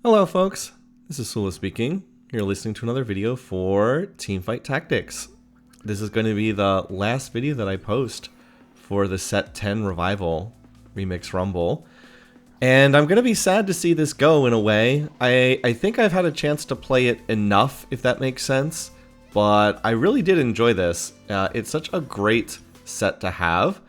Hello folks, this is Sula speaking. You're listening to another video for Teamfight Tactics. This is going to be the last video that I post for the Set 10 Revival Remix Rumble. And I'm going to be sad to see this go in a way. I think I've had a chance to play it enough, if that makes sense. But I really did enjoy this. It's such a great set to have.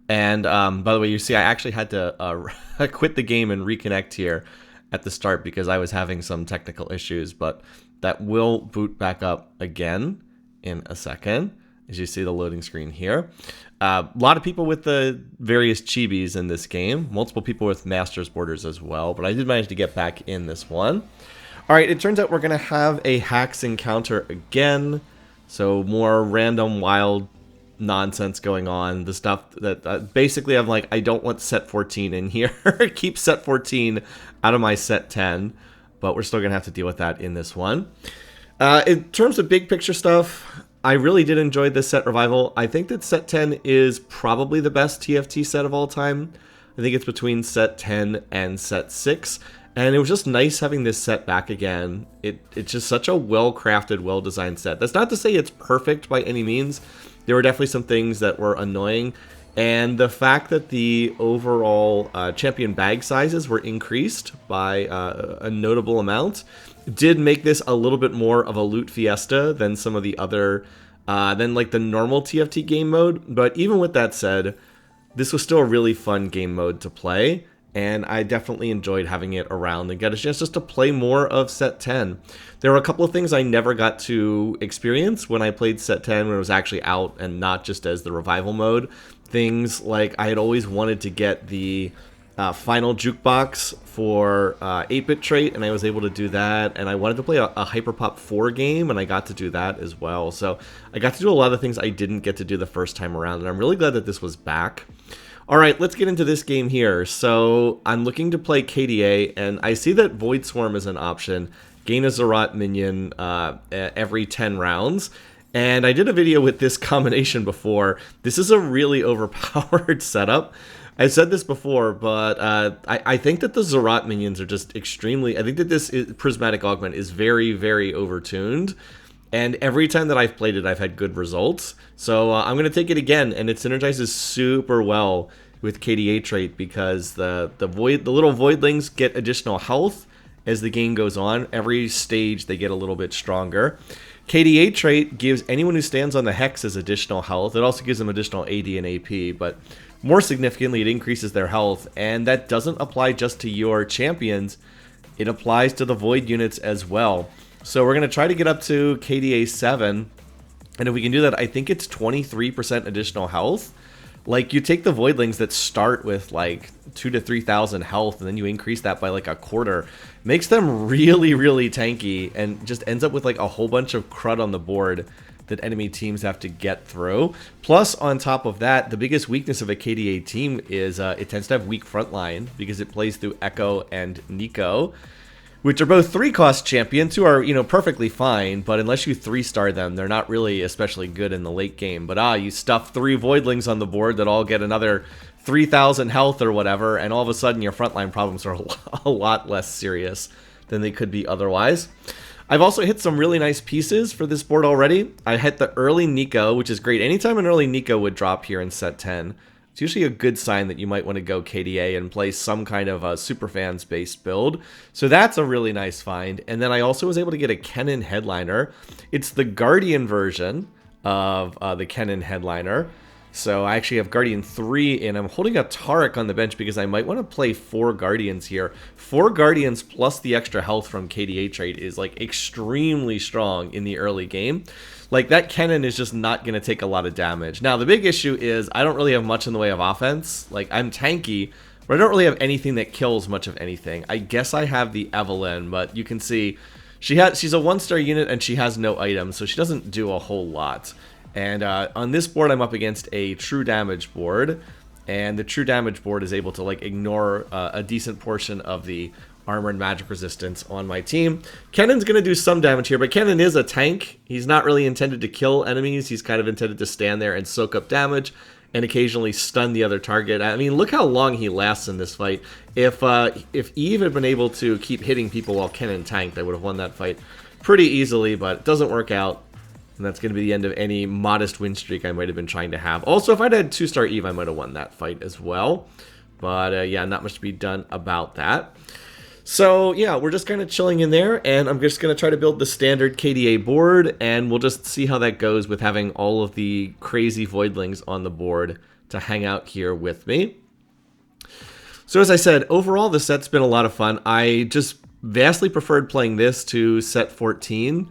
And by the way, you see I actually had to quit the game and reconnect here at the start because I was having some technical issues, but that will boot back up again in a second, as you see the loading screen here. A lot of people with the various chibis in this game, multiple people with master's borders as well, but I did manage to get back in this one. All right, it turns out we're going to have a hacks encounter again, so more random wild nonsense going on. The stuff that basically I'm like, I don't want set 14 in here. Keep set 14 out of my set 10, but we're still gonna have to deal with that in this one. In terms of big picture stuff, I really did enjoy this set revival. I think that set 10 is probably the best TFT set of all time. I think it's between set 10 and set 6. And it was just nice having this set back again. It's just such a well-crafted, well-designed set. That's not to say it's perfect by any means. There were definitely some things that were annoying. And the fact that the overall champion bag sizes were increased by a notable amount did make this a little bit more of a loot fiesta than some of the other, than like the normal TFT game mode. But even with that said, this was still a really fun game mode to play. And I definitely enjoyed having it around and got a chance just to play more of set 10. There were a couple of things I never got to experience when I played set 10 when it was actually out and not just as the revival mode. Things like I had always wanted to get the final jukebox for 8-bit trait, and I was able to do that. And I wanted to play a Hyperpop 4 game, and I got to do that as well. So I got to do a lot of things I didn't get to do the first time around, and I'm really glad that this was back. All right, let's get into this game here. So I'm looking to play KDA, and I see that Void Swarm is an option. Gain a Zerat minion every 10 rounds. And I did a video with this combination before. This is a really overpowered setup. I've said this before, but I think that the Zerat minions are just extremely... I think that this Prismatic Augment is very, very overtuned. And every time that I've played it, I've had good results. So I'm going to take it again, and it synergizes super well with KDA trait because the little voidlings get additional health as the game goes on. Every stage they get a little bit stronger. KDA trait gives anyone who stands on the hexes additional health. It also gives them additional AD and AP, but more significantly, it increases their health, and that doesn't apply just to your champions. It applies to the void units as well. So we're going to try to get up to KDA 7, and if we can do that, I think it's 23% additional health. Like, you take the voidlings that start with like 2,000 to 3,000 health, and then you increase that by like a quarter. Makes them really, really tanky, and just ends up with like a whole bunch of crud on the board that enemy teams have to get through. Plus, on top of that, the biggest weakness of a KDA team is it tends to have weak frontline because it plays through Echo and Nico, which are both 3-cost champions who are, you know, perfectly fine, but unless you 3-star them, they're not really especially good in the late game. But you stuff 3 voidlings on the board that all get another 3,000 health or whatever, and all of a sudden your frontline problems are a lot less serious than they could be otherwise. I've also hit some really nice pieces for this board already. I hit the early Nico, which is great. Anytime an early Nico would drop here in set 10, it's usually a good sign that you might want to go KDA and play some kind of a Superfans-based build. So that's a really nice find. And then I also was able to get a Kennen Headliner. It's the Guardian version of the Kennen Headliner. So I actually have Guardian 3, and I'm holding a Taric on the bench because I might want to play 4 Guardians here. 4 Guardians plus the extra health from KDA trait is like extremely strong in the early game. Like, that Kennen is just not going to take a lot of damage. Now, the big issue is I don't really have much in the way of offense. Like, I'm tanky, but I don't really have anything that kills much of anything. I guess I have the Evelyn, but you can see she's a 1-star unit and she has no items, so she doesn't do a whole lot. And on this board, I'm up against a true damage board, and the true damage board is able to like ignore a decent portion of the armor and magic resistance on my team. Kennen's going to do some damage here, but Kennen is a tank. He's not really intended to kill enemies. He's kind of intended to stand there and soak up damage and occasionally stun the other target. I mean, look how long he lasts in this fight. If Eve had been able to keep hitting people while Kennen tanked, I would have won that fight pretty easily, but it doesn't work out. And that's going to be the end of any modest win streak I might have been trying to have. Also, if I'd had 2-star Eve, I might have won that fight as well. But yeah, not much to be done about that. So yeah, we're just kind of chilling in there, and I'm just going to try to build the standard KDA board, and we'll just see how that goes with having all of the crazy voidlings on the board to hang out here with me. So as I said, overall the set's been a lot of fun. I just vastly preferred playing this to set 14.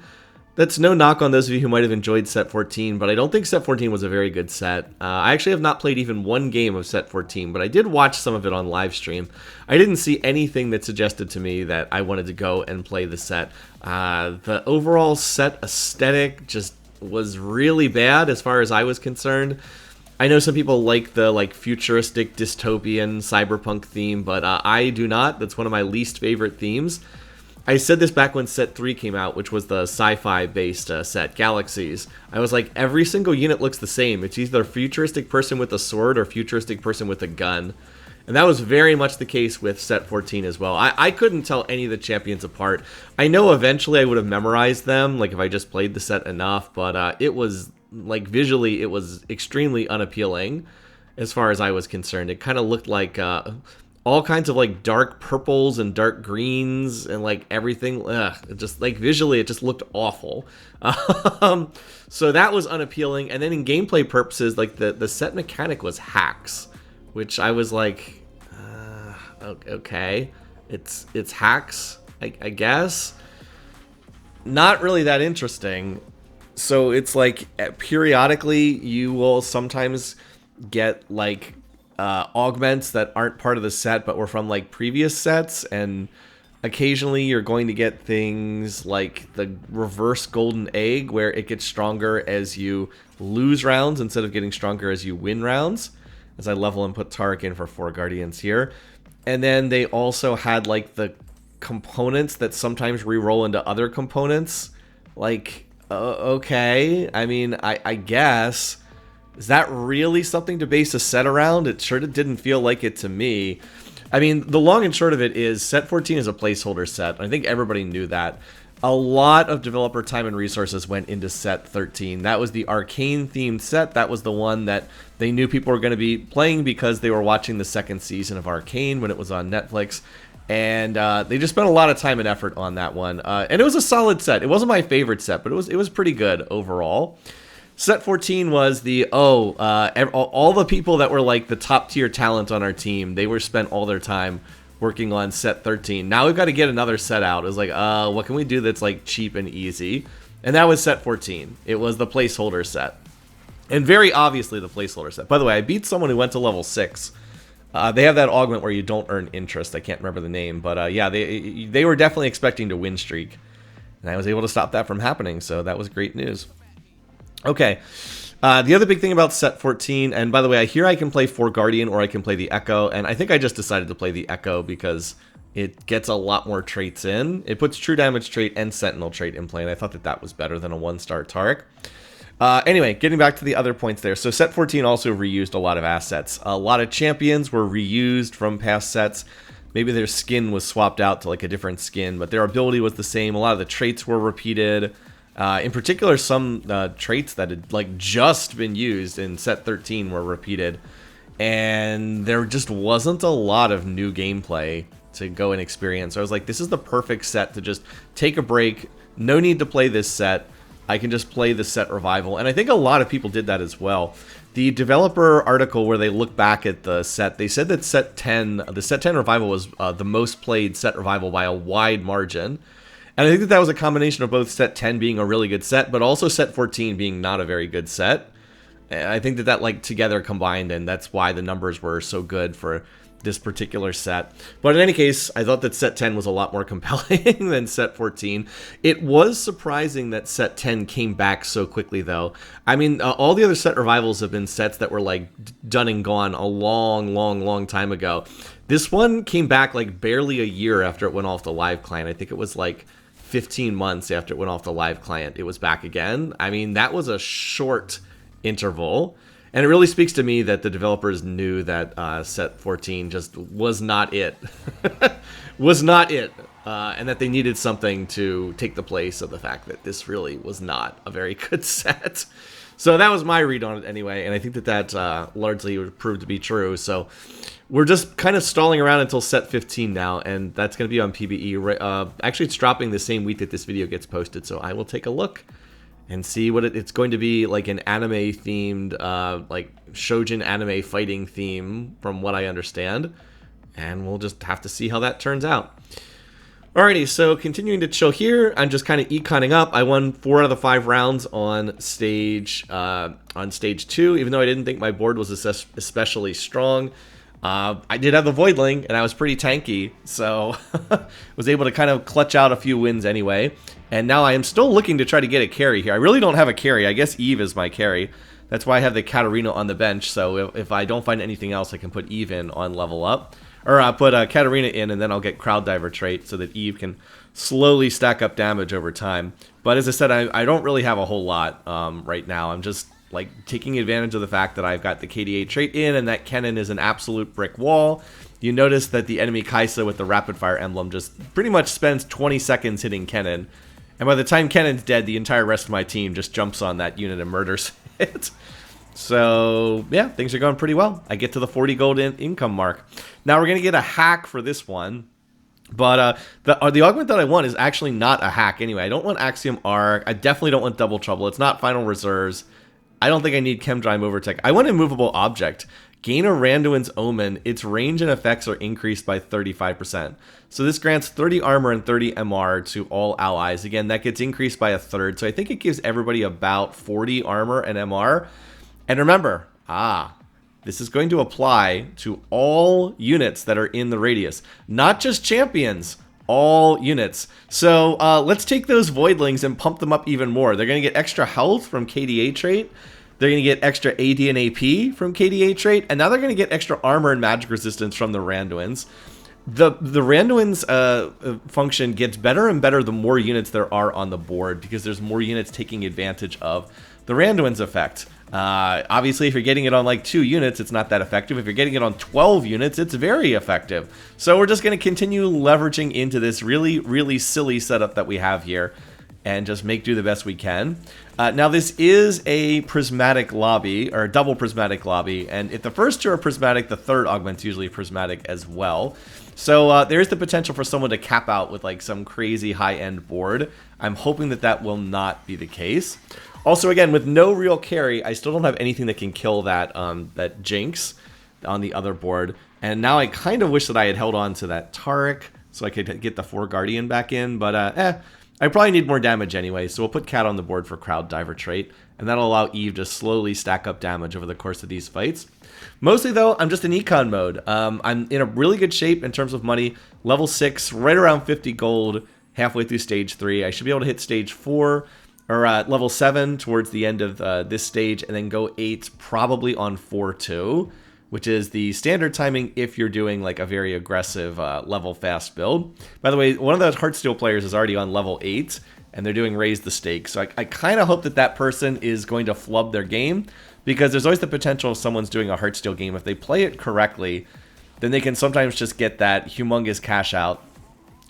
That's no knock on those of you who might have enjoyed set 14, but I don't think set 14 was a very good set. I actually have not played even one game of set 14, but I did watch some of it on live stream. I didn't see anything that suggested to me that I wanted to go and play the set. The overall set aesthetic just was really bad as far as I was concerned. I know some people like the futuristic dystopian cyberpunk theme, but I do not. That's one of my least favorite themes. I said this back when set 3 came out, which was the sci-fi based set, Galaxies. I was like, every single unit looks the same. It's either a futuristic person with a sword or futuristic person with a gun. And that was very much the case with set 14 as well. I couldn't tell any of the champions apart. I know eventually I would have memorized them, like if I just played the set enough, but it was, like visually, it was extremely unappealing as far as I was concerned. It kind of looked like all kinds of like dark purples and dark greens and like everything. It just like visually it just looked awful. So that was unappealing. And then in gameplay purposes, like the set mechanic was hacks, which I was like, okay, it's hacks, I guess. Not really that interesting. So it's like periodically you will sometimes get like augments that aren't part of the set but were from like previous sets, and occasionally you're going to get things like the reverse golden egg where it gets stronger as you lose rounds instead of getting stronger as you win rounds, as I level and put Tarek in for 4 guardians here. And then they also had like the components that sometimes re-roll into other components. Like okay, I mean, I guess. Is that really something to base a set around? It sure didn't feel like it to me. I mean, the long and short of it is set 14 is a placeholder set. I think everybody knew that. A lot of developer time and resources went into set 13. That was the Arcane themed set. That was the one that they knew people were going to be playing because they were watching the second season of Arcane when it was on Netflix. And they just spent a lot of time and effort on that one. And it was a solid set. It wasn't my favorite set, but it was pretty good overall. Set 14 was the, all the people that were like the top tier talent on our team, they were spent all their time working on set 13. Now we've got to get another set out. It was like, what can we do that's like cheap and easy? And that was set 14. It was the placeholder set. And very obviously the placeholder set. By the way, I beat someone who went to level 6. They have that augment where you don't earn interest. I can't remember the name, but yeah, they were definitely expecting to win streak. And I was able to stop that from happening, so that was great news. Okay, the other big thing about set 14, and by the way, here I can play 4 Guardian or I can play the Echo, and I think I just decided to play the Echo because it gets a lot more traits in. It puts True Damage trait and Sentinel trait in play, and I thought that was better than a 1-star Tarek. Anyway, getting back to the other points there. So set 14 also reused a lot of assets. A lot of champions were reused from past sets. Maybe their skin was swapped out to like a different skin, but their ability was the same. A lot of the traits were repeated. In particular, some traits that had like just been used in set 13 were repeated, and there just wasn't a lot of new gameplay to go and experience. So I was like, this is the perfect set to just take a break. No need to play this set. I can just play the set revival, and I think a lot of people did that as well. The developer article where they look back at the set, they said that the set 10 revival was the most played set revival by a wide margin. And I think that was a combination of both set 10 being a really good set, but also set 14 being not a very good set. And I think that like together combined, and that's why the numbers were so good for this particular set. But in any case, I thought that set 10 was a lot more compelling than set 14. It was surprising that set 10 came back so quickly, though. I mean, all the other set revivals have been sets that were like done and gone a long time ago. This one came back like barely a year after it went off the live client. I think it was like 15 months after it went off the live client, it was back again. I mean, that was a short interval. And it really speaks to me that the developers knew that set 14 just was not it. Was not it. And that they needed something to take the place of the fact that this really was not a very good set. So that was my read on it anyway, and I think that largely would prove to be true. So we're just kind of stalling around until set 15 now, and that's going to be on PvE. Actually, it's dropping the same week that this video gets posted, so I will take a look and see what it's going to be, like an anime-themed, like Shoujin anime fighting theme, from what I understand. And we'll just have to see how that turns out. Alrighty, so continuing to chill here, I'm just kind of econing up. I won 4 out of the 5 rounds on stage 2, even though I didn't think my board was especially strong. I did have the voidling, and I was pretty tanky, so was able to kind of clutch out a few wins anyway. And now I am still looking to try to get a carry here. I really don't have a carry. I guess Eve is my carry. That's why I have the Katarina on the bench, so if I don't find anything else, I can put Eve in on level up. Or I'll put Katarina in, and then I'll get Crowd Diver trait so that Eve can slowly stack up damage over time. But as I said, I don't really have a whole lot right now. I'm just like taking advantage of the fact that I've got the KDA trait in, and that Kennen is an absolute brick wall. You notice that the enemy Kaisa with the rapid fire emblem just pretty much spends 20 seconds hitting Kennen. And by the time Kennen's dead, the entire rest of my team just jumps on that unit and murders it. So, yeah, things are going pretty well. I get to the 40 gold income mark. Now we're going to get a hack for this one. But the augment that I want is actually not a hack anyway. I don't want Axiom Arc. I definitely don't want Double Trouble. It's not Final Reserves. I don't think I need Chemdrive Overtech. I want Immovable Object. Gain a Randuin's Omen. Its range and effects are increased by 35%. So this grants 30 armor and 30 MR to all allies. Again, that gets increased by a third. So I think it gives everybody about 40 armor and MR. And remember, this is going to apply to all units that are in the radius, not just champions, all units. So let's take those voidlings and pump them up even more. They're going to get extra health from KDA trait. They're going to get extra AD and AP from KDA trait. And now they're going to get extra armor and magic resistance from the Randuins. The Randuin's function gets better and better the more units there are on the board, because there's more units taking advantage of the Randuin's effect. Obviously, if you're getting it on like 2 units, it's not that effective. If you're getting it on 12 units, it's very effective. So we're just going to continue leveraging into this really, really silly setup that we have here and just make do the best we can. Now, this is a prismatic lobby, or a double prismatic lobby, and if the first 2 are prismatic, the third augment's usually prismatic as well. So there's the potential for someone to cap out with like some crazy high-end board. I'm hoping that that will not be the case. Also, again, with no real carry, I still don't have anything that can kill that that Jinx on the other board. And now I kind of wish that I had held on to that Taric so I could get the 4 Guardian back in. But, I probably need more damage anyway, so we'll put Cat on the board for Crowd Diver trait. And that'll allow Eve to slowly stack up damage over the course of these fights. Mostly, though, I'm just in econ mode. I'm in a really good shape in terms of money. Level 6, right around 50 gold, halfway through stage 3. I should be able to hit stage 4. Or level 7 towards the end of this stage, and then go 8 probably on 4-2, which is the standard timing if you're doing like a very aggressive level fast build. By the way, one of those Heartsteel players is already on level 8, and they're doing Raise the Stake. So I kind of hope that that person is going to flub their game, because there's always the potential if someone's doing a Heartsteel game, if they play it correctly, then they can sometimes just get that humongous cash out,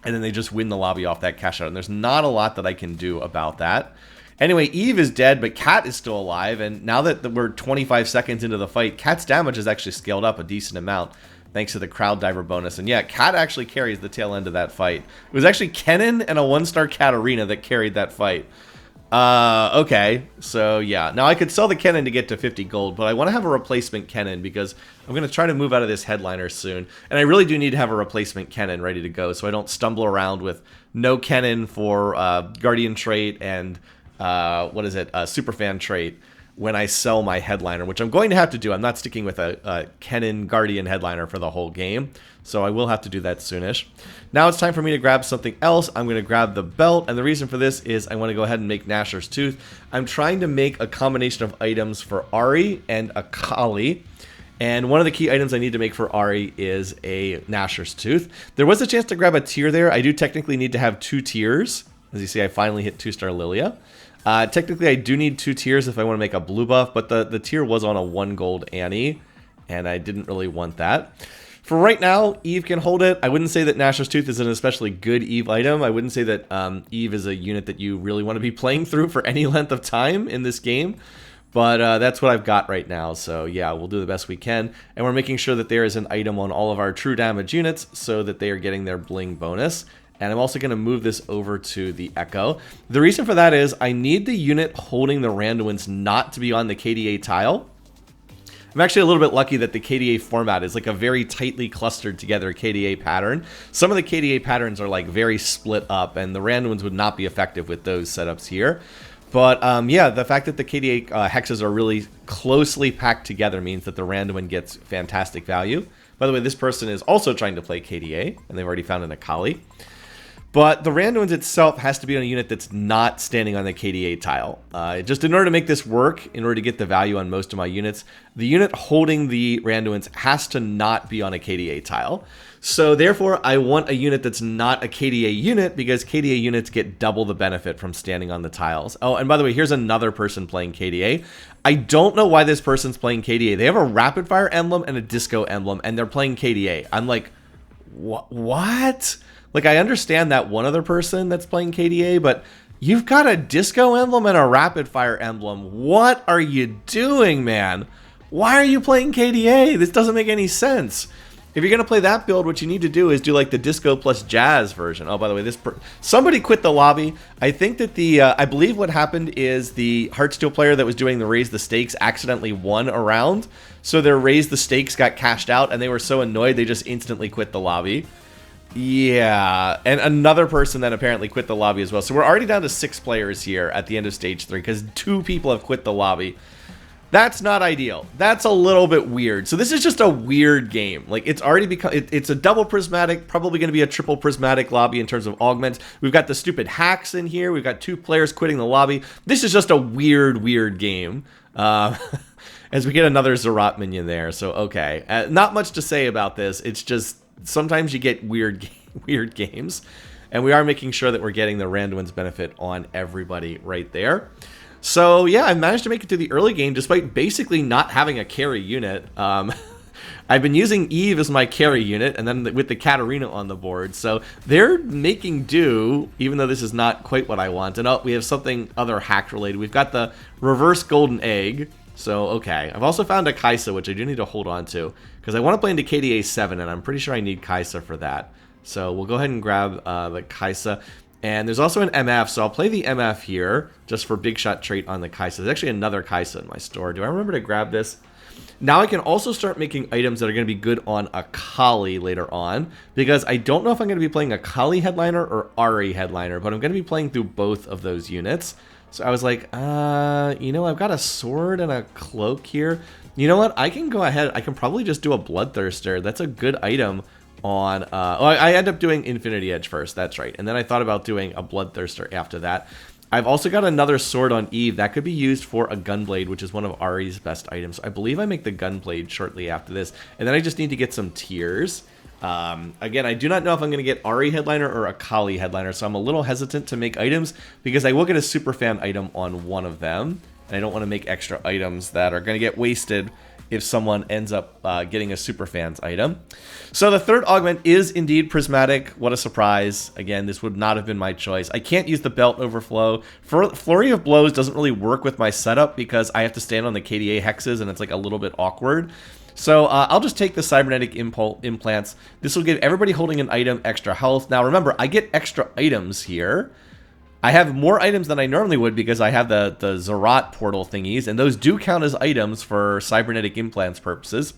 and then they just win the lobby off that cash out. And there's not a lot that I can do about that. Anyway, Eve is dead, but Cat is still alive. And now that we're 25 seconds into the fight, Cat's damage has actually scaled up a decent amount, thanks to the Crowd Diver bonus. And yeah, Cat actually carries the tail end of that fight. It was actually Kennen and a 1-star Katarina that carried that fight. Okay, so yeah. Now I could sell the Kennen to get to 50 gold, but I want to have a replacement Kennen because I'm going to try to move out of this headliner soon. And I really do need to have a replacement Kennen ready to go so I don't stumble around with no Kennen for Guardian trait and, Superfan trait when I sell my headliner, which I'm going to have to do. I'm not sticking with a Kennen Guardian headliner for the whole game, so I will have to do that soonish. Now it's time for me to grab something else. I'm going to grab the belt, and the reason for this is I want to go ahead and make Gnasher's Tooth. I'm trying to make a combination of items for Ari and Akali, and one of the key items I need to make for Ari is a Gnasher's Tooth. There was a chance to grab a tier there. I do technically need to have 2 tiers. As you see, I finally hit 2-star Lilia. Technically, I do need 2 tiers if I want to make a blue buff, but the tier was on a 1 gold Annie, and I didn't really want that. For right now, Eve can hold it. I wouldn't say that Gnasher's Tooth is an especially good Eve item. I wouldn't say that Eve is a unit that you really want to be playing through for any length of time in this game. But that's what I've got right now, so yeah, we'll do the best we can. And we're making sure that there is an item on all of our true damage units so that they are getting their bling bonus. And I'm also going to move this over to the Echo. The reason for that is I need the unit holding the Randuins not to be on the KDA tile. I'm actually a little bit lucky that the KDA format is like a very tightly clustered together KDA pattern. Some of the KDA patterns are like very split up, and the Randuins would not be effective with those setups here. But yeah, the fact that the KDA hexes are really closely packed together means that the Randuin gets fantastic value. By the way, this person is also trying to play KDA, and they've already found an Akali. But the Randuins itself has to be on a unit that's not standing on the KDA tile. Just in order to make this work, in order to get the value on most of my units, the unit holding the Randuins has to not be on a KDA tile. So therefore, I want a unit that's not a KDA unit, because KDA units get double the benefit from standing on the tiles. Oh, and by the way, here's another person playing KDA. I don't know why this person's playing KDA. They have a rapid fire emblem and a disco emblem, and they're playing KDA. I'm like, what? Like, I understand that one other person that's playing KDA, but you've got a disco emblem and a rapid fire emblem. What are you doing, man? Why are you playing KDA? This doesn't make any sense. If you're going to play that build, what you need to do is do like the disco plus jazz version. Oh, by the way, somebody quit the lobby. I think that I believe what happened is the Heartsteel player that was doing the raise the stakes accidentally won a round. So their raise the stakes got cashed out, and they were so annoyed they just instantly quit the lobby. Yeah, and another person then apparently quit the lobby as well. So we're already down to 6 players here at the end of stage 3 because 2 people have quit the lobby. That's not ideal. That's a little bit weird. So this is just a weird game. Like, it's already become, it's a double prismatic, probably going to be a triple prismatic lobby in terms of augments. We've got the stupid hacks in here. We've got 2 players quitting the lobby. This is just a weird game. As we get another Zerat minion there. So, okay. Not much to say about this. It's just, sometimes you get weird games, and we are making sure that we're getting the Randuin's benefit on everybody right there. So yeah, I managed to make it to the early game despite basically not having a carry unit. I've been using Eve as my carry unit, and then with the Katarina on the board, so they're making do, even though this is not quite what I want. And oh, we have something other hack related. We've got the reverse golden egg. So, okay. I've also found a Kaisa, which I do need to hold on to, because I want to play into KDA 7, and I'm pretty sure I need Kaisa for that. So we'll go ahead and grab the Kaisa. And there's also an MF, so I'll play the MF here, just for big shot trait on the Kaisa. There's actually another Kaisa in my store. Do I remember to grab this? Now I can also start making items that are going to be good on Akali later on, because I don't know if I'm going to be playing Akali headliner or Ari headliner, but I'm going to be playing through both of those units. So I was like, you know, I've got a sword and a cloak here. You know what? I can go ahead. I can probably just do a Bloodthirster. That's a good item on... oh, I end up doing Infinity Edge first. That's right. And then I thought about doing a Bloodthirster after that. I've also got another sword on Eve that could be used for a Gunblade, which is one of Ari's best items. I believe I make the Gunblade shortly after this. And then I just need to get some tiers. Again, I do not know if I'm going to get Ari headliner or Akali headliner, so I'm a little hesitant to make items because I will get a superfan item on one of them, and I don't want to make extra items that are going to get wasted if someone ends up getting a superfan's item. So the third augment is indeed prismatic. What a surprise. Again, this would not have been my choice. I can't use the belt overflow. Flurry of Blows doesn't really work with my setup because I have to stand on the KDA hexes, and it's like a little bit awkward. So I'll just take the cybernetic implants. This will give everybody holding an item extra health. Now remember, I get extra items here. I have more items than I normally would because I have the Zerat portal thingies, and those do count as items for cybernetic implants purposes.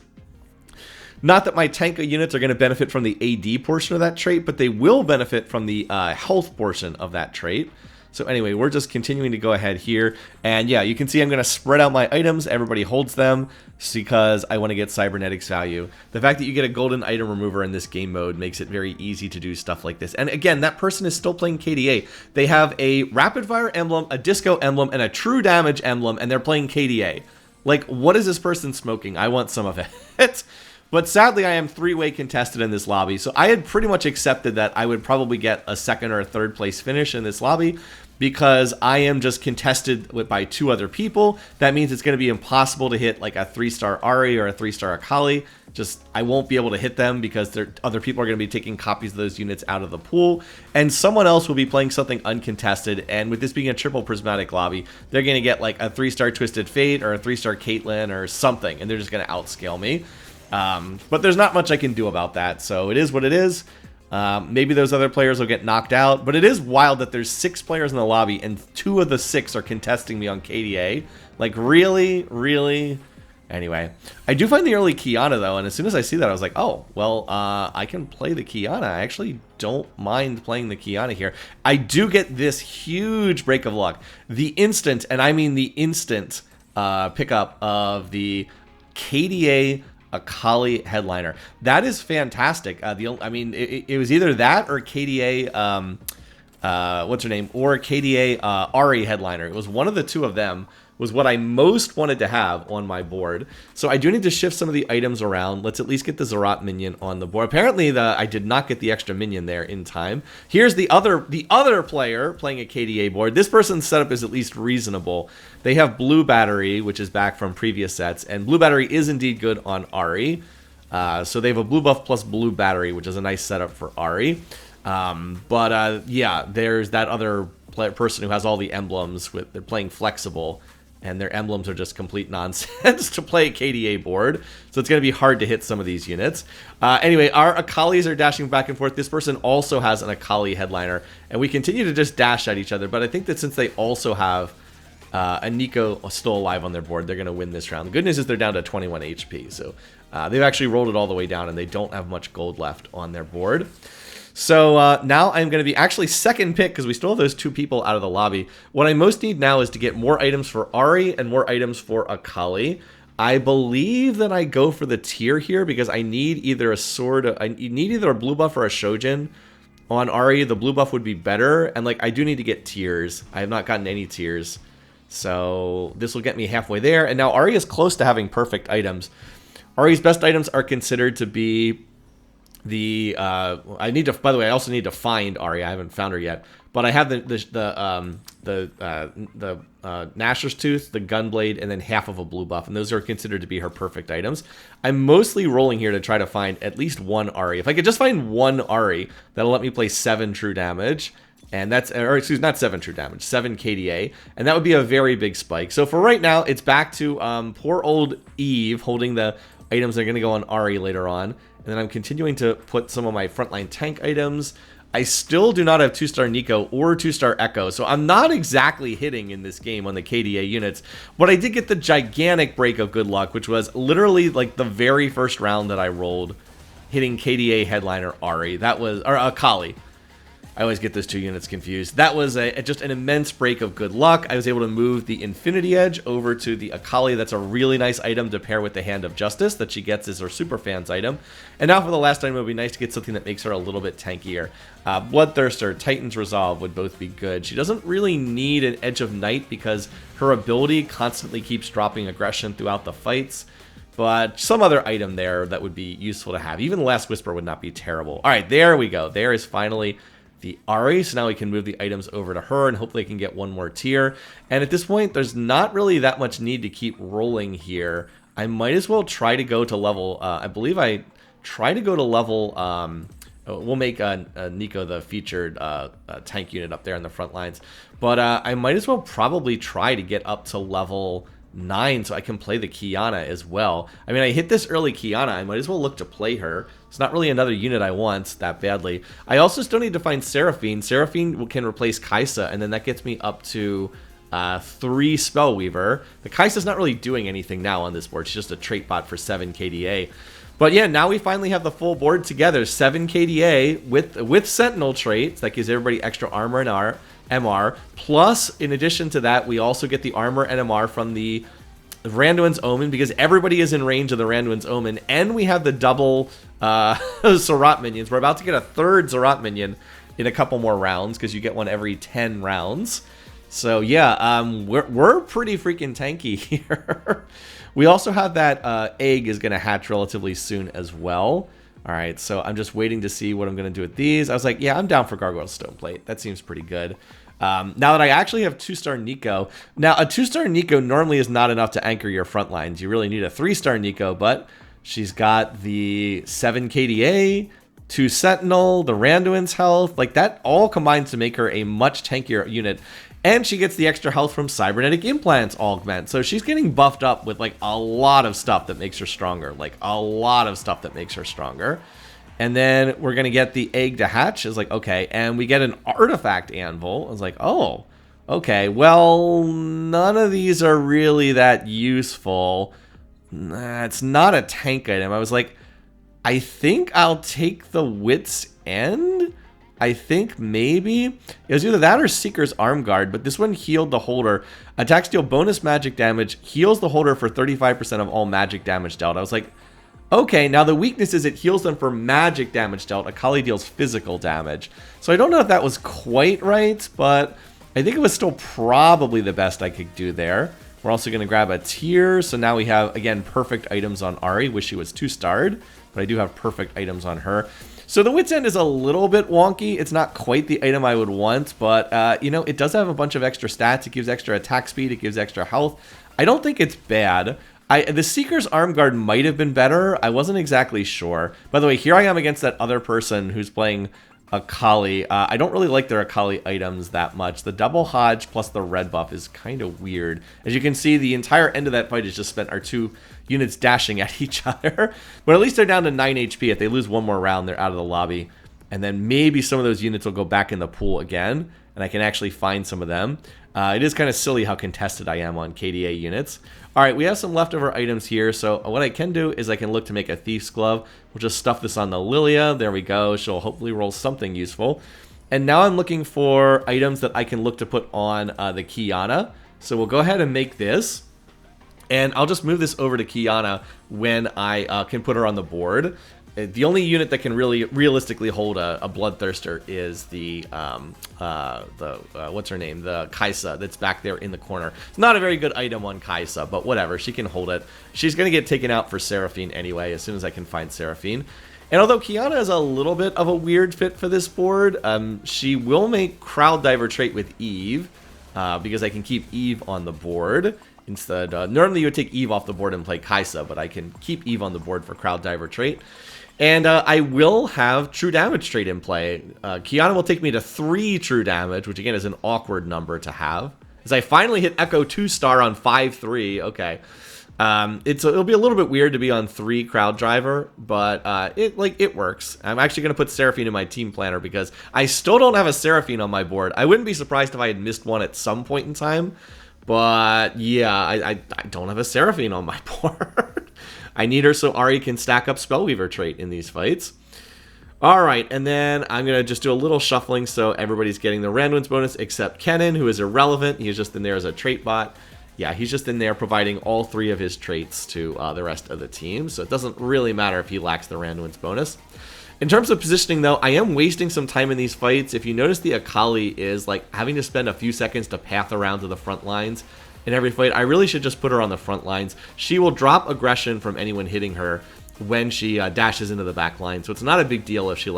Not that my Tanka units are going to benefit from the AD portion of that trait, but they will benefit from the health portion of that trait. So anyway, we're just continuing to go ahead here. And yeah, you can see I'm going to spread out my items. Everybody holds them because I want to get cybernetics value. The fact that you get a golden item remover in this game mode makes it very easy to do stuff like this. And again, that person is still playing KDA. They have a rapid fire emblem, a disco emblem, and a true damage emblem, and they're playing KDA. Like, what is this person smoking? I want some of it. But sadly, I am 3-way contested in this lobby, so I had pretty much accepted that I would probably get a second or a third place finish in this lobby. because I am just contested by 2 other people. That means it's going to be impossible to hit like a 3-star Ari or a 3-star Akali. Just, I won't be able to hit them because other people are going to be taking copies of those units out of the pool. And someone else will be playing something uncontested. And with this being a triple prismatic lobby, they're going to get like a 3-star Twisted Fate or a 3-star Caitlyn or something. And they're just going to outscale me. But there's not much I can do about that. So it is what it is. Maybe those other players will get knocked out, but it is wild that there's 6 players in the lobby and 2 of the 6 are contesting me on KDA. Like, really? Anyway, I do find the early Kiana though, and as soon as I see that, I was like, oh, well, I can play the Kiana. I actually don't mind playing the Kiana here. I do get this huge break of luck. The instant, and I mean the instant, pickup of the KDA Akali headliner. That is fantastic. I mean, it was either that or KDA, what's her name, or KDA Ari headliner. It was one of the 2 of them. Was what I most wanted to have on my board. So I do need to shift some of the items around. Let's at least get the Zerat minion on the board. Apparently, I did not get the extra minion there in time. Here's the other player playing a KDA board. This person's setup is at least reasonable. They have Blue Battery, which is back from previous sets, and Blue Battery is indeed good on Ari. So they have a blue buff plus Blue Battery, which is a nice setup for Ari. Yeah, there's that other person who has all the emblems. They're playing flexible. And their emblems are just complete nonsense to play a KDA board. So it's going to be hard to hit some of these units. Anyway, our Akalis are dashing back and forth. This person also has an Akali headliner. And we continue to just dash at each other. But I think that since they also have a Nico still alive on their board, they're going to win this round. The good news is they're down to 21 HP. So they've actually rolled it all the way down. And they don't have much gold left on their board. So now I'm going to be actually second pick because we still have those 2 people out of the lobby. What I most need now is to get more items for Ari and more items for Akali. I believe that I go for the tier here because I need either a sword, I need either a blue buff or a Shojin on Ari. The blue buff would be better, and like I do need to get tiers. I have not gotten any tiers, so this will get me halfway there. And now Ari is close to having perfect items. Ari's best items are considered to be the I need to, by the way, I also need to find Ari. I haven't found her yet, but I have the Gnasher's Tooth, the Gunblade, and then half of a blue buff, and those are considered to be her perfect items. I'm mostly rolling here to try to find at least one Ari. If I could just find one Ari, that'll let me play 7 true damage, and that's, or excuse me, not 7 true damage, 7 KDA, and that would be a very big spike. So for right now, it's back to poor old Eve holding the items that are going to go on Ari later on. And then I'm continuing to put some of my frontline tank items. I still do not have 2-star Nico or 2-star Echo, so I'm not exactly hitting in this game on the KDA units. But I did get the gigantic break of good luck, which was literally like the very first round that I rolled, hitting KDA headliner Ari. That was, or Akali. I always get those 2 units confused. That was just an immense break of good luck. I was able to move the Infinity Edge over to the Akali. That's a really nice item to pair with the Hand of Justice that she gets as her Superfans item. And now for the last item, it would be nice to get something that makes her a little bit tankier. Bloodthirster, Titan's Resolve would both be good. She doesn't really need an Edge of Night because her ability constantly keeps dropping aggression throughout the fights. But some other item there that would be useful to have. Even the Last Whisper would not be terrible. All right, there we go. There is finally the Ari, so now we can move the items over to her and hopefully can get one more tier. And at this point, there's not really that much need to keep rolling here. I might as well try to go to level, I believe I try to go to level, we'll make Nico the featured tank unit up there in the front lines. But I might as well probably try to get up to level 9 so I can play the Kiana as well. I mean, I hit this early Kiana. I might as well look to play her. It's not really another unit I want that badly. I also still need to find Seraphine. Seraphine can replace Kaisa, and then that gets me up to 3 Spellweaver. The Kaisa's not really doing anything now on this board. She's just a trait bot for 7 KDA. But yeah, now we finally have the full board together. 7 KDA with Sentinel traits. That gives everybody extra armor and MR. Plus, in addition to that, we also get the armor and MR from the Randuin's Omen because everybody is in range of the Randuin's Omen. And we have the double Zerat minions. We're about to get a 3rd Zerat minion in a couple more rounds because you get one every 10 rounds. So yeah, we're pretty freaking tanky here. We also have that egg is going to hatch relatively soon as well. All right, so I'm just waiting to see what I'm going to do with these. I was like, yeah, I'm down for Gargoyle Stoneplate. That seems pretty good. Now that I actually have 2-star Nico. Now, a 2-star Nico normally is not enough to anchor your front lines. You really need a 3-star Nico, but she's got the 7 KDA, 2 Sentinel, the Randuin's health. Like, that all combines to make her a much tankier unit. And she gets the extra health from Cybernetic Implants augment. So she's getting buffed up with, like, a lot of stuff that makes her stronger. Like, a lot of stuff that makes her stronger. And then we're going to get the egg to hatch. Is like, okay. And we get an artifact anvil. I was like, oh, okay. Well, none of these are really that useful. It's not a tank item. I was like, I think I'll take the Wit's End. I think maybe it was either that or Seeker's Arm Guard, but this one healed the holder. Attacks deal bonus magic damage, heals the holder for 35% of all magic damage dealt. I was like, okay, now the weakness is it heals them for magic damage dealt. Akali deals physical damage. So I don't know if that was quite right, but I think it was still probably the best I could do there. We're also going to grab a tier. So now we have, again, perfect items on Ari. Wish she was 2-starred, but I do have perfect items on her. So the Wit's End is a little bit wonky. It's not quite the item I would want, but, you know, it does have a bunch of extra stats. It gives extra attack speed. It gives extra health. I don't think it's bad. The Seeker's Arm Guard might have been better. I wasn't exactly sure. By the way, here I am against that other person who's playing Akali. I don't really like their Akali items that much. The double Hodge plus the red buff is kind of weird. As you can see, the entire end of that fight is just spent our 2 units dashing at each other. But at least they're down to 9 HP. If they lose one more round, they're out of the lobby. And then maybe some of those units will go back in the pool again, and I can actually find some of them. It is kind of silly how contested I am on KDA units. All right, we have some leftover items here. So what I can do is I can look to make a Thief's Glove. We'll just stuff this on the Lilia. There we go. She'll hopefully roll something useful. And now I'm looking for items that I can look to put on the Kiana. So we'll go ahead and make this. And I'll just move this over to Kiana when I can put her on the board. The only unit that can really realistically hold a Bloodthirster is the what's her name? The Kaisa that's back there in the corner. It's not a very good item on Kaisa, but whatever. She can hold it. She's going to get taken out for Seraphine anyway as soon as I can find Seraphine. And although Kiana is a little bit of a weird fit for this board, she will make Crowd Diver trait with Eve because I can keep Eve on the board. Instead, normally you would take Eve off the board and play Kaisa, but I can keep Eve on the board for Crowd Diver trait. And I will have True Damage trait in play. Kiana will take me to 3 True Damage, which again is an awkward number to have. As I finally hit Echo 2-star on 5-3. Okay. It'll be a little bit weird to be on 3 Crowd Driver, but it works. I'm actually going to put Seraphine in my team planner because I still don't have a Seraphine on my board. I wouldn't be surprised if I had missed one at some point in time. But yeah, I don't have a Seraphine on my board. I need her so Ari can stack up Spellweaver trait in these fights. Alright, and then I'm going to just do a little shuffling so everybody's getting the Randuin's bonus except Kennen, who is irrelevant. He's just in there as a trait bot. Yeah, he's just in there providing all 3 of his traits to the rest of the team. So it doesn't really matter if he lacks the Randuin's bonus. In terms of positioning, though, I am wasting some time in these fights. If you notice, the Akali is like having to spend a few seconds to path around to the front lines in every fight. I really should just put her on the front lines. She will drop aggression from anyone hitting her when she dashes into the back line. So it's not a big deal if she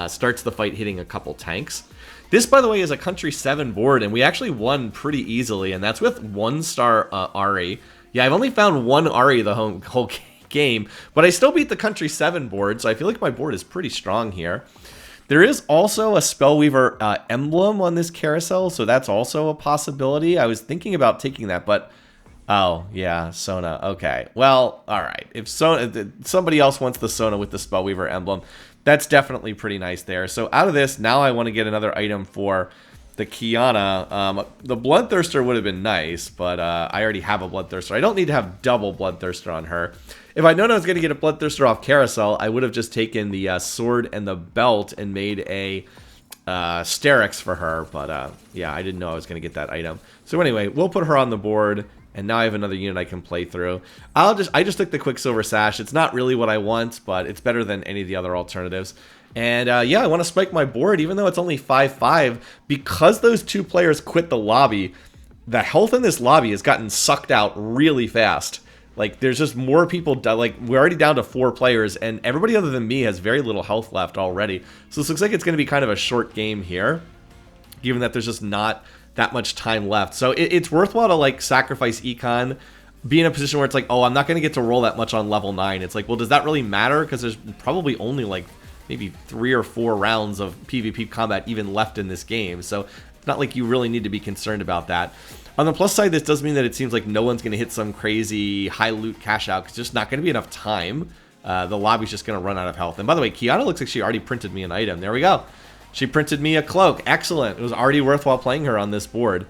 starts the fight hitting a couple tanks. This, by the way, is a Country 7 board, and we actually won pretty easily, and that's with 1-star Ari. Yeah, I've only found 1 Ari the whole game, but I still beat the Country 7 board, so I feel like my board is pretty strong here. There is also a Spellweaver emblem on this carousel, so that's also a possibility. I was thinking about taking that, but oh, yeah, Sona. Okay. Well, all right. If somebody else wants the Sona with the Spellweaver emblem, that's definitely pretty nice there. So out of this, now I want to get another item for the Kiana. The Bloodthirster would have been nice, but I already have a Bloodthirster. I don't need to have double Bloodthirster on her. If I'd known I was going to get a Bloodthirster off Carousel, I would have just taken the sword and the belt and made a Sterix for her. But yeah, I didn't know I was going to get that item. So anyway, we'll put her on the board. And now I have another unit I can play through. I just took the Quicksilver Sash. It's not really what I want, but it's better than any of the other alternatives. And yeah, I want to spike my board, even though it's only 5-5. Because those 2 players quit the lobby, the health in this lobby has gotten sucked out really fast. Like, there's just more people, like, we're already down to 4 players, and everybody other than me has very little health left already. So this looks like it's going to be kind of a short game here, given that there's just not that much time left. So it's worthwhile to, like, sacrifice Econ, be in a position where it's like, oh, I'm not going to get to roll that much on level 9. It's like, well, does that really matter? Because there's probably only, like, maybe 3 or 4 rounds of PvP combat even left in this game. So it's not like you really need to be concerned about that. On the plus side, this does mean that it seems like no one's going to hit some crazy high loot cash out because there's just not going to be enough time. The lobby's just going to run out of health. And by the way, Kiana looks like she already printed me an item. There we go. She printed me a cloak. Excellent. It was already worthwhile playing her on this board.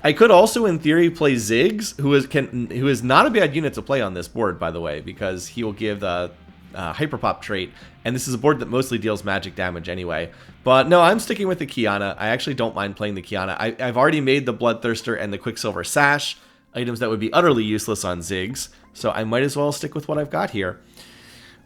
I could also, in theory, play Ziggs, who is not a bad unit to play on this board, by the way, because he will give the Hyperpop trait, and this is a board that mostly deals magic damage anyway. But no, I'm sticking with the Kiana. I actually don't mind playing the Kiana. I've already made the Bloodthirster and the Quicksilver Sash, items that would be utterly useless on Ziggs, so I might as well stick with what I've got here.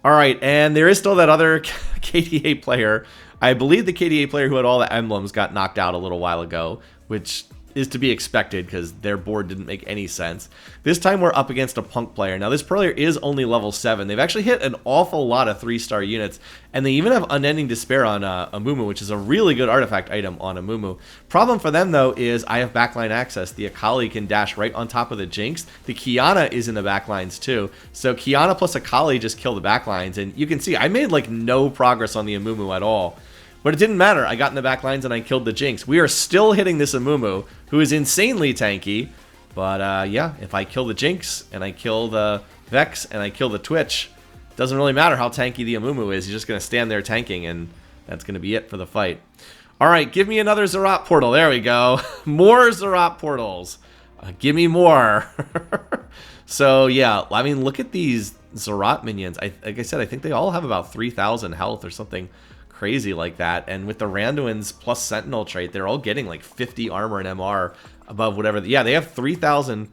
Alright, and there is still that other KDA player. I believe the KDA player who had all the emblems got knocked out a little while ago, which is to be expected because their board didn't make any sense. This time we're up against a Punk player. Now this player is only level 7. They've actually hit an awful lot of 3-star units, and they even have Unending Despair on Amumu, which is a really good artifact item on Amumu. Problem for them though is I have backline access. The Akali can dash right on top of the Jinx. The Kiana is in the backlines too. So Kiana plus Akali just kill the backlines, and you can see I made like no progress on the Amumu at all. But it didn't matter. I got in the back lines and I killed the Jinx. We are still hitting this Amumu, who is insanely tanky. But yeah, if I kill the Jinx and I kill the Vex and I kill the Twitch, it doesn't really matter how tanky the Amumu is. He's just going to stand there tanking, and that's going to be it for the fight. All right, give me another Zerat portal. There we go. More Zerat portals. Give me more. So yeah, I mean, look at these Zerat minions. Like I said, I think they all have about 3,000 health or something crazy like that, and with the Randuin's plus Sentinel trait, they're all getting like 50 armor and MR above whatever. Yeah, they have 3,000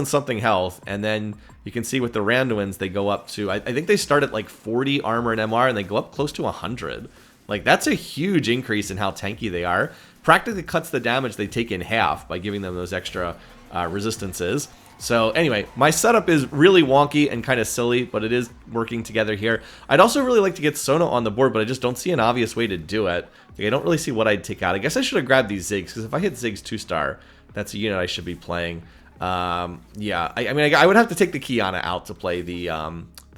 something health, and then you can see with the Randuins they go up to, I think they start at like 40 armor and MR, and they go up close to 100. Like, that's a huge increase in how tanky they are. Practically cuts the damage they take in half by giving them those extra resistances. So anyway, my setup is really wonky and kind of silly, but it is working together here. I'd also really like to get Sona on the board, but I just don't see an obvious way to do it. Like, I don't really see what I'd take out. I guess I should have grabbed these Ziggs, because if I hit Ziggs 2-star, that's a unit I should be playing. Yeah, I mean, I would have to take the Kiana out to play the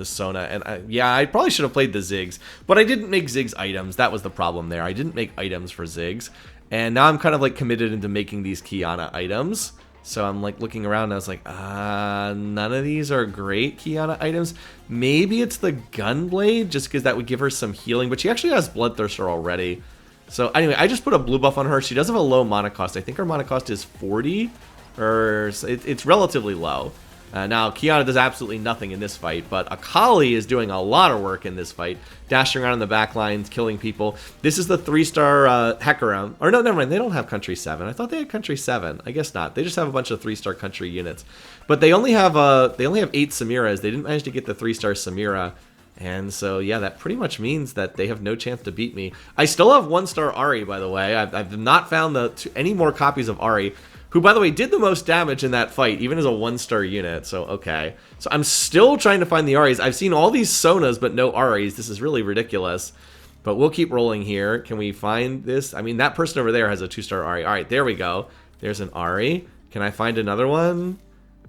Sona, and yeah, I probably should have played the Ziggs, but I didn't make Ziggs items. That was the problem there. I didn't make items for Ziggs, and now I'm kind of like committed into making these Kiana items. So I'm like looking around and I was like, none of these are great Kiana items. Maybe it's the Gunblade, just because that would give her some healing, but she actually has Bloodthirster already. So anyway, I just put a blue buff on her. She does have a low mana cost. I think her mana cost is 40, or it's relatively low. Now, Kiana does absolutely nothing in this fight, but Akali is doing a lot of work in this fight, dashing around in the back lines, killing people. This is the 3-star Hecarim. Or no, never mind, they don't have Country 7. I thought they had Country 7. I guess not. They just have a bunch of 3-star Country units. But they only have 8 Samiras. They didn't manage to get the 3-star Samira. And so, yeah, that pretty much means that they have no chance to beat me. I still have 1-star Ahri, by the way. I've not found any more copies of Ahri, who, by the way, did the most damage in that fight, even as a 1-star unit, so okay. So I'm still trying to find the Ahris. I've seen all these Sonas, but no Ahris. This is really ridiculous. But we'll keep rolling here. Can we find this? I mean, that person over there has a 2-star Ahri. All right, there we go. There's an Ahri. Can I find another one?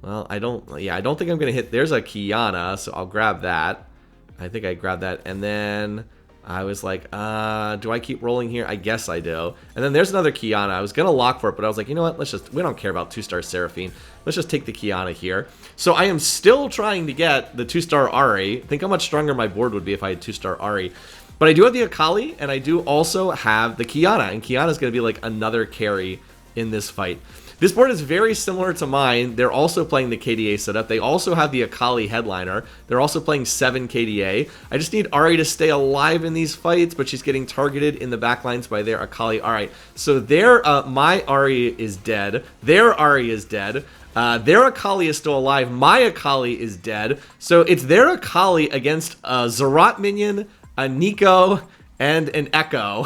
Well, I don't think I'm going to hit. There's a Kiana, so I'll grab that. I think I grabbed that, and then I was like, do I keep rolling here? I guess I do. And then there's another Kiana. I was going to lock for it, but I was like, you know what? We don't care about 2-star Seraphine. Let's just take the Kiana here. So I am still trying to get the 2-star Ahri. Think how much stronger my board would be if I had 2-star Ahri. But I do have the Akali, and I do also have the Kiana. And Kiana is going to be like another carry in this fight. This board is very similar to mine. They're also playing the KDA setup. They also have the Akali headliner. They're also playing 7 KDA. I just need Ahri to stay alive in these fights, but she's getting targeted in the backlines by their Akali. All right, so my Ahri is dead. Their Ahri is dead. Their Akali is still alive. My Akali is dead. So it's their Akali against a Zerat minion, a Nico, and an Echo.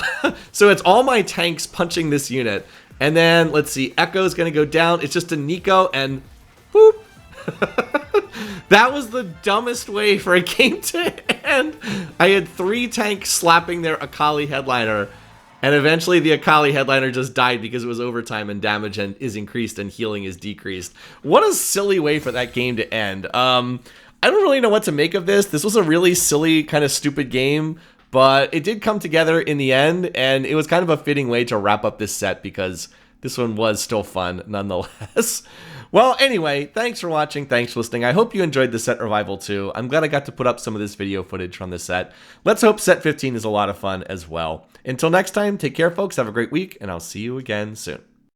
So it's all my tanks punching this unit. And then, let's see, Echo's going to go down. It's just a Nico, and whoop. That was the dumbest way for a game to end. I had 3 tanks slapping their Akali headliner, and eventually the Akali headliner just died because it was overtime and damage is increased and healing is decreased. What a silly way for that game to end. I don't really know what to make of this. This was a really silly, kind of stupid game, but it did come together in the end, and it was kind of a fitting way to wrap up this set because this one was still fun nonetheless. Well, anyway, thanks for watching. Thanks for listening. I hope you enjoyed the set revival too. I'm glad I got to put up some of this video footage from the set. Let's hope set 15 is a lot of fun as well. Until next time, take care, folks. Have a great week, and I'll see you again soon.